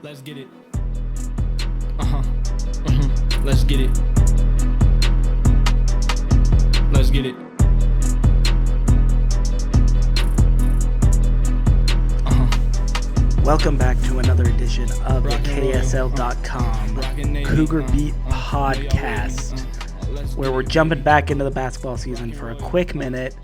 Let's get it. Let's get it. Let's get it. Welcome back to another edition of the KSL.com Cougar Beat podcast, where we're jumping back into the basketball season for a quick minute.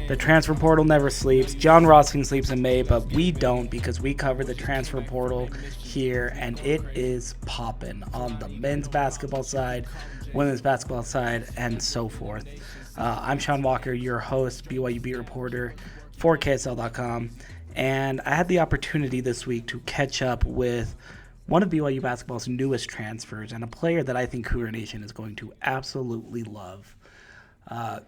The transfer portal never sleeps. John Rossing sleeps in May, but we don't, because we cover the transfer portal here, and it is popping on the men's basketball side, women's basketball side, and so forth. I'm Sean Walker, your host, BYU beat reporter for KSL.com, and I had the opportunity this week to catch up with one of BYU basketball's newest transfers, and a player that I think Cougar Nation is going to absolutely love.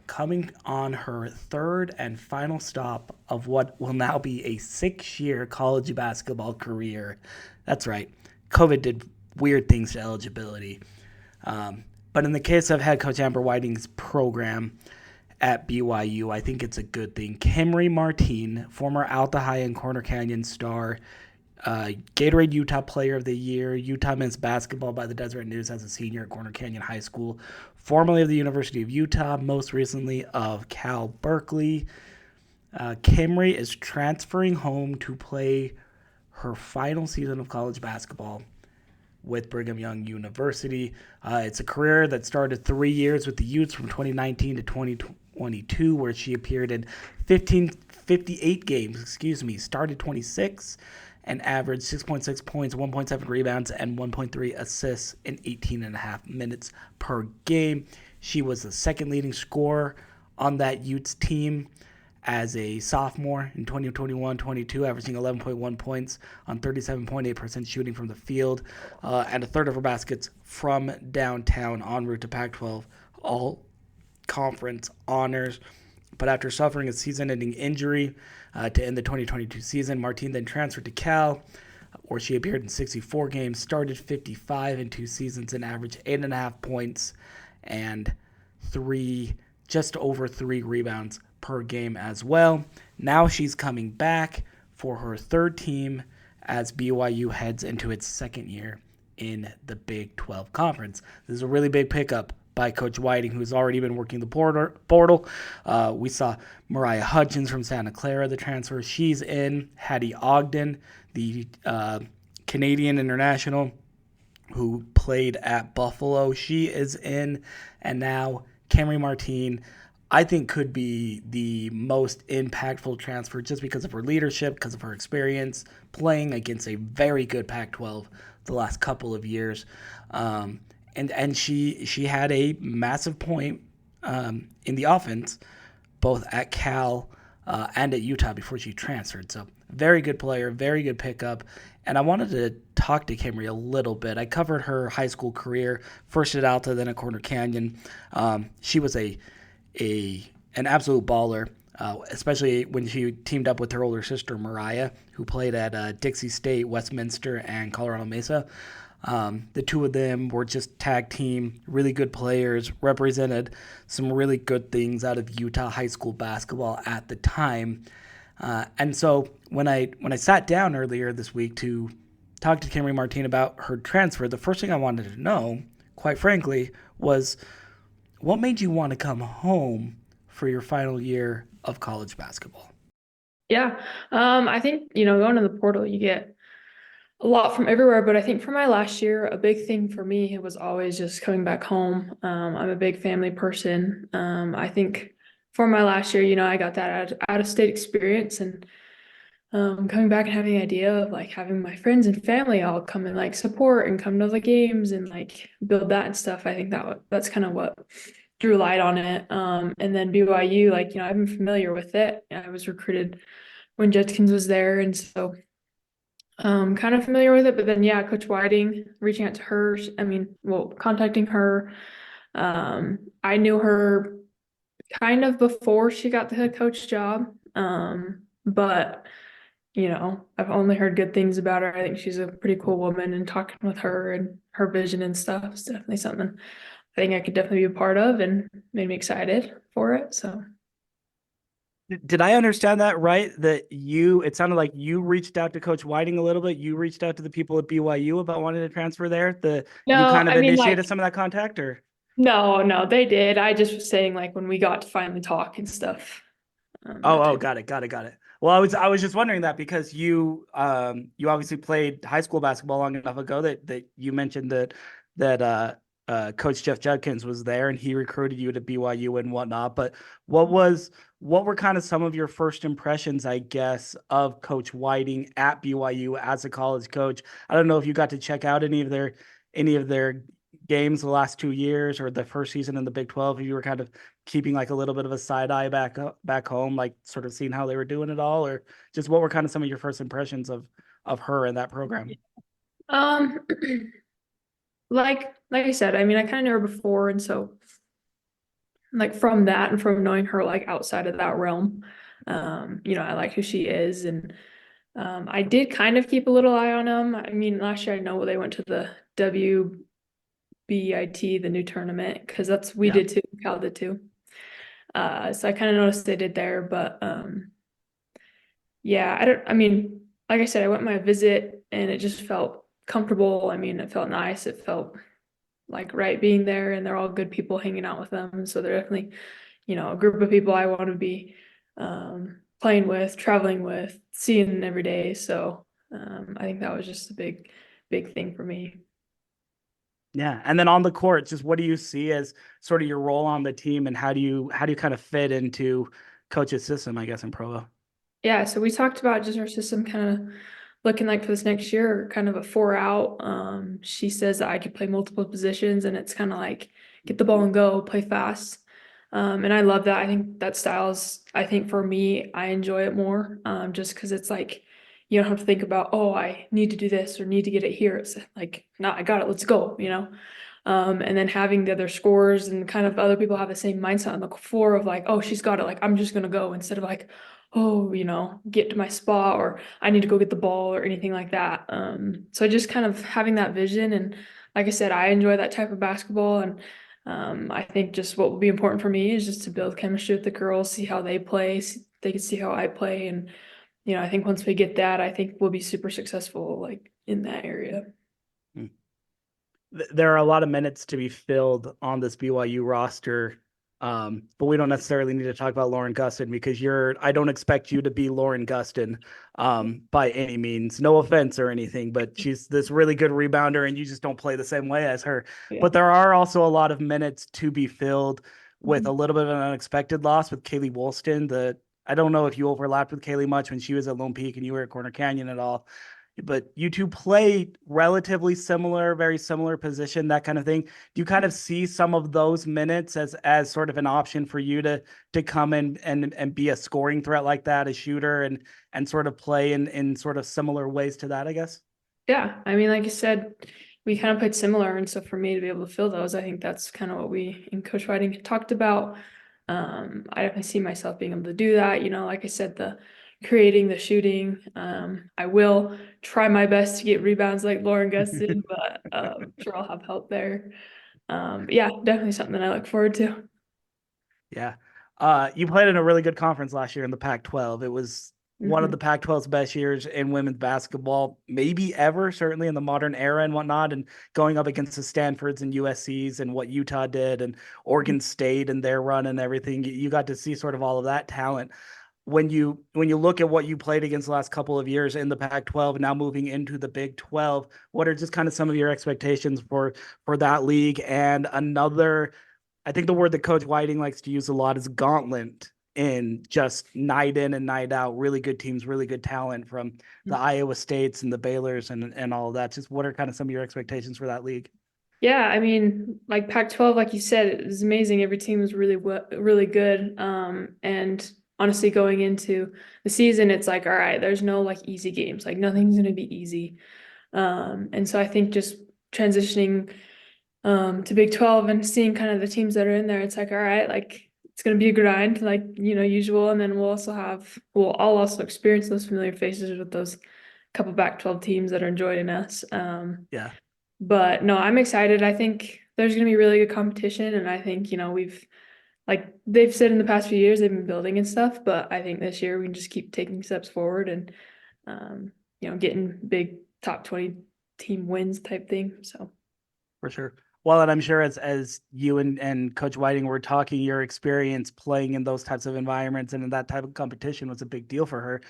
Coming on her third and final stop of what will now be a 6-year college basketball career. That's right, COVID did weird things to eligibility. But in the case of head coach Amber Whiting's program at BYU, I think it's a good thing. Kemery Martin, former Alta High and Corner Canyon star, Gatorade Utah Player of the Year, Utah men's basketball by the Deseret News as a senior at Corner Canyon High School, formerly of the University of Utah, most recently of Cal Berkeley. Kemery is transferring home to play her final season of college basketball with Brigham Young University. It's a career that started 3 years with the Utes from 2019 to 2022, where she appeared in 58 games, started 26, and averaged 6.6 points, 1.7 rebounds, and 1.3 assists in 18 and a half minutes per game. She was the second leading scorer on that Utes team as a sophomore in 2021-22, averaging 11.1 points on 37.8% shooting from the field, and a third of her baskets from downtown en route to Pac-12 all-conference honors. But after suffering a season-ending injury to end the 2022 season, Martin then transferred to Cal, where she appeared in 64 games, started 55 in 2 seasons, and averaged 8.5 points and just over 3 rebounds per game as well. Now she's coming back for her third team as BYU heads into its second year in the Big 12 Conference. This is a really big pickup by Coach Whiting, who's already been working the portal. We saw Mariah Hutchins from Santa Clara, the transfer. She's in. Hattie Ogden, the Canadian international who played at Buffalo, she is in. And now Kemery Martin, I think, could be the most impactful transfer just because of her leadership, because of her experience playing against a very good Pac-12 the last couple of years. And she had a massive point in the offense, both at Cal and at Utah before she transferred. So very good player, very good pickup. And I wanted to talk to Kemery a little bit. I covered her high school career, first at Alta, then at Corner Canyon. She was an absolute baller, especially when she teamed up with her older sister, Mariah, who played at Dixie State, Westminster, and Colorado Mesa. The two of them were just tag team, really good players, represented some really good things out of Utah high school basketball at the time. And so when I sat down earlier this week to talk to Kemery Martin about her transfer, the first thing I wanted to know, quite frankly, was what made you want to come home for your final year of college basketball? Yeah, I think, going to the portal, you get a lot from everywhere, but I think for my last year, a big thing for me was always just coming back home. I'm a big family person. I think for my last year, I got that out-of-state experience, and coming back and having the idea of like having my friends and family all come and like support and come to the games and like build that and stuff. I think that's kind of what drew light on it. And then BYU, I've been familiar with it. I was recruited when Judkins was there, and so kind of familiar with it. But then Coach Whiting, reaching out to her, contacting her. I knew her kind of before she got the head coach job. But I've only heard good things about her. I think she's a pretty cool woman, and talking with her and her vision and stuff is definitely something I think I could definitely be a part of, and made me excited for it. So Did I understand that right? It sounded like you reached out to Coach Whiting a little bit. You reached out to the people at BYU about wanting to transfer there. You No, kind of I mean, like, initiated some of that contact, or? no, they did. I just was saying, like, when we got to finally talk and stuff, that Oh, type. got it. Well, I was just wondering that because you obviously played high school basketball long enough ago that you mentioned that Coach Jeff Judkins was there and he recruited you to BYU and whatnot. But what was what were kind of some of your first impressions, I guess, of Coach Whiting at BYU as a college coach? I don't know if you got to check out any of their games the last 2 years or the first season in the Big 12. If you were kind of keeping like a little bit of a side eye back home, like sort of seeing how they were doing it all, or just what were kind of some of your first impressions of her in that program? Um, like I said, I mean, I kind of knew her before, and so like from that and from knowing her like outside of that realm, I like who she is, and I did kind of keep a little eye on them. I mean, last year I know they went to the WBIT, the new tournament, because we Yeah. did too, Cal did too. So I kind of noticed they did there, but yeah, I mean, like I said, I went my visit and it just felt comfortable. I mean, it felt nice. It felt like right being there, and they're all good people hanging out with them. So they're definitely, a group of people I want to be playing with, traveling with, seeing every day. So I think that was just a big thing for me. Yeah. And then on the court, just what do you see as sort of your role on the team, and how do you kind of fit into coach's system, I guess, in Provo? Yeah, so we talked about just our system kind of looking like for this next year, kind of a 4 out. She says that I could play multiple positions and it's kind of like get the ball and go, play fast. And I love that. I think that styles, I think for me, I enjoy it more. Just because it's like you don't have to think about, oh, I need to do this or need to get it here. It's like, no, I got it, let's go. And then having the other scores and kind of other people have the same mindset on the floor of like, oh, she's got it, like I'm just gonna go, instead of like, oh, get to my spot or I need to go get the ball or anything like that. So just kind of having that vision, and like I said, I enjoy that type of basketball, and I think just what will be important for me is just to build chemistry with the girls, see how they play, they can see how I play, and I think once we get that, I think we'll be super successful like in that area. There are a lot of minutes to be filled on this BYU roster. But we don't necessarily need to talk about Lauren Gustin because I don't expect you to be Lauren Gustin by any means. No offense or anything, but she's this really good rebounder and you just don't play the same way as her. Yeah. But there are also a lot of minutes to be filled with a Mhm. little bit of an unexpected loss with Kaylee Woolston. I don't know if you overlapped with Kaylee much when she was at Lone Peak and you were at Corner Canyon at all, but you two play relatively similar, very similar position, that kind of thing. Do you kind of see some of those minutes as sort of an option for you to come in and be a scoring threat like that, a shooter, and sort of play in sort of similar ways to that, I guess? Yeah, I mean, like you said, we kind of played similar, and so for me to be able to fill those, I think that's kind of what we in coach writing talked about. I definitely see myself being able to do that. Like I said, the creating, the shooting. I will try my best to get rebounds like Lauren Gustin, but I'm sure I'll have help there. But yeah, definitely something that I look forward to. Yeah. You played in a really good conference last year in the Pac-12. It was one of Mhm. the Pac-12's best years in women's basketball, maybe ever, certainly in the modern era and whatnot. And going up against the Stanfords and USC's and what Utah did and Oregon State and their run and everything, you got to see sort of all of that talent. When you look at what you played against the last couple of years in the Pac-12 and now moving into the Big 12, what are just kind of some of your expectations for that league and another? I think the word that Coach Whiting likes to use a lot is gauntlet, in just night in and night out, really good teams, really good talent from the Iowa States and the Baylors and all of that. Just what are kind of some of your expectations for that league? Yeah, I mean, like Pac-12, like you said, it was amazing. Every team was really good. And honestly, going into the season, it's like, all right, there's no like easy games. Like nothing's gonna be easy. And so I think just transitioning to Big 12 and seeing kind of the teams that are in there, it's like, all right, like it's gonna be a grind, like usual. And then I'll also experience those familiar faces with those couple Pac-12 teams that are joining us. Yeah. But no, I'm excited. I think there's going to be really good competition. And I think, like they've said in the past few years, they've been building and stuff, but I think this year we can just keep taking steps forward and, getting big top 20 team wins type thing. So. For sure. Well, and I'm sure as you and Coach Whiting were talking, your experience playing in those types of environments and in that type of competition was a big deal for her.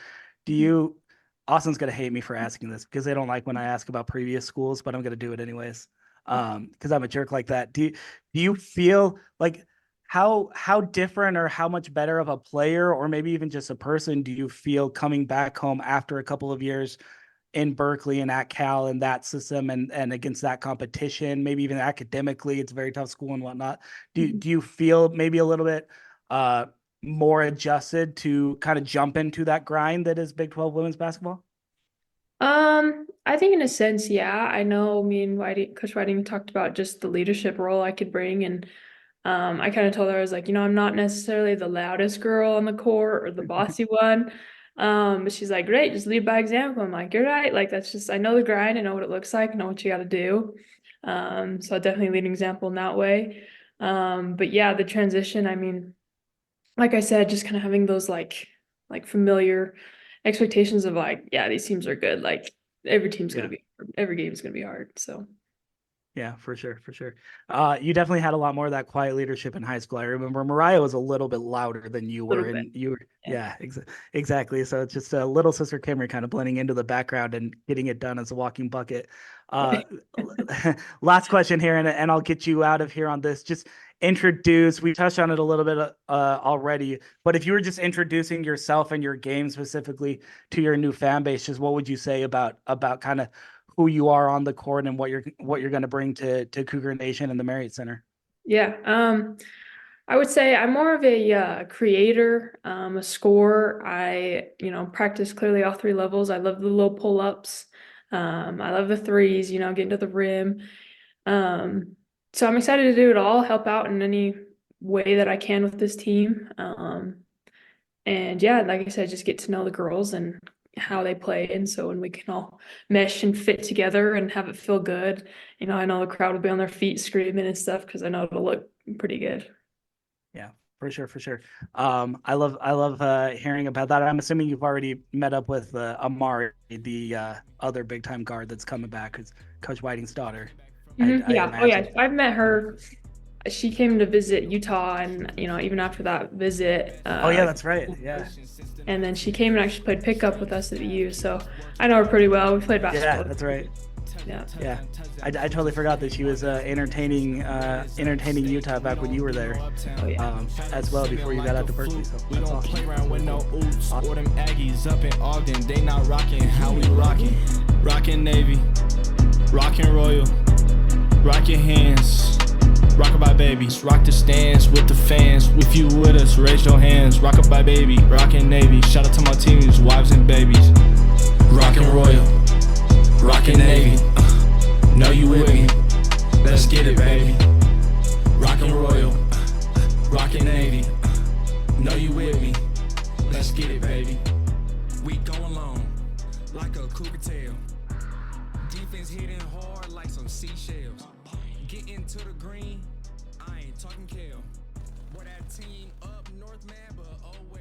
Austin's going to hate me for asking this because they don't like when I ask about previous schools, but I'm going to do it anyways. Because I'm a jerk like that. Do you feel like how different or how much better of a player or maybe even just a person do you feel coming back home after a couple of years in Berkeley and at Cal and that system and against that competition, maybe even academically, it's a very tough school and whatnot. Do you feel maybe a little bit more adjusted to kind of jump into that grind that is Big 12 women's basketball? I think in a sense, yeah. I know me and Coach Whiting talked about just the leadership role I could bring, and I kind of told her, I was like, I'm not necessarily the loudest girl on the court or the bossy one. But she's like, great, just lead by example. I'm like, you're right. Like, that's just, I know the grind, I know what it looks like, I know what you got to do. So I'll definitely lead an example in that way. But yeah, the transition, I mean, like I said, just kind of having those like familiar expectations of like, yeah, these teams are good. Like every team's going to be, every game's going to be hard. So. Yeah, for sure. You definitely had a lot more of that quiet leadership in high school. I remember Mariah was a little bit louder than you were, and you were, exactly. So it's just a little sister Kemery kind of blending into the background and getting it done as a walking bucket. Last question here, and I'll get you out of here on this. Just introduce. We touched on it a little bit already, but if you were just introducing yourself and your game specifically to your new fan base, just what would you say about kind of who you are on the court and what you're going to bring to Cougar Nation and the Marriott Center? Yeah. I would say I'm more of a creator, a scorer. I, practice clearly all three levels. I love the low pull-ups. I love the threes, getting to the rim. So I'm excited to do it all, help out in any way that I can with this team. And yeah, like I said, just get to know the girls and how they play, and so when we can all mesh and fit together and have it feel good, I know the crowd will be on their feet screaming and stuff because I know it'll look pretty good. Yeah, for sure. I love hearing about that. I'm assuming you've already met up with Amari, the other big time guard that's coming back, who's Coach Whiting's daughter. I've met her. She came to visit Utah, and even after that visit. That's right. Yeah. And then she came and actually played pickup with us at the U, so I know her pretty well. We played basketball. Yeah, that's right. Yeah. I totally forgot that she was entertaining Utah back when you were there. As well before you got out to Berkeley. So that's awesome. Play around with no oops. Or them Aggies up in Ogden, they not rocking how we rocking. Rocking Navy, rocking Royal, rock your hands. Rockabye babies, rock the stands with the fans. If you with us, raise your hands. Rockabye baby, rockin' Navy. Shout out to my teams, wives and babies. Rockin' Royal, rockin' Navy. Know you with me? Let's get it, baby. Rockin' Royal, rockin' Navy. Know you with me? Let's get it, baby. We going long like a cougar tail. Defense hitting hard like some seashells. Get into the green, I ain't talking kale. Boy, that team up north, man, but oh well.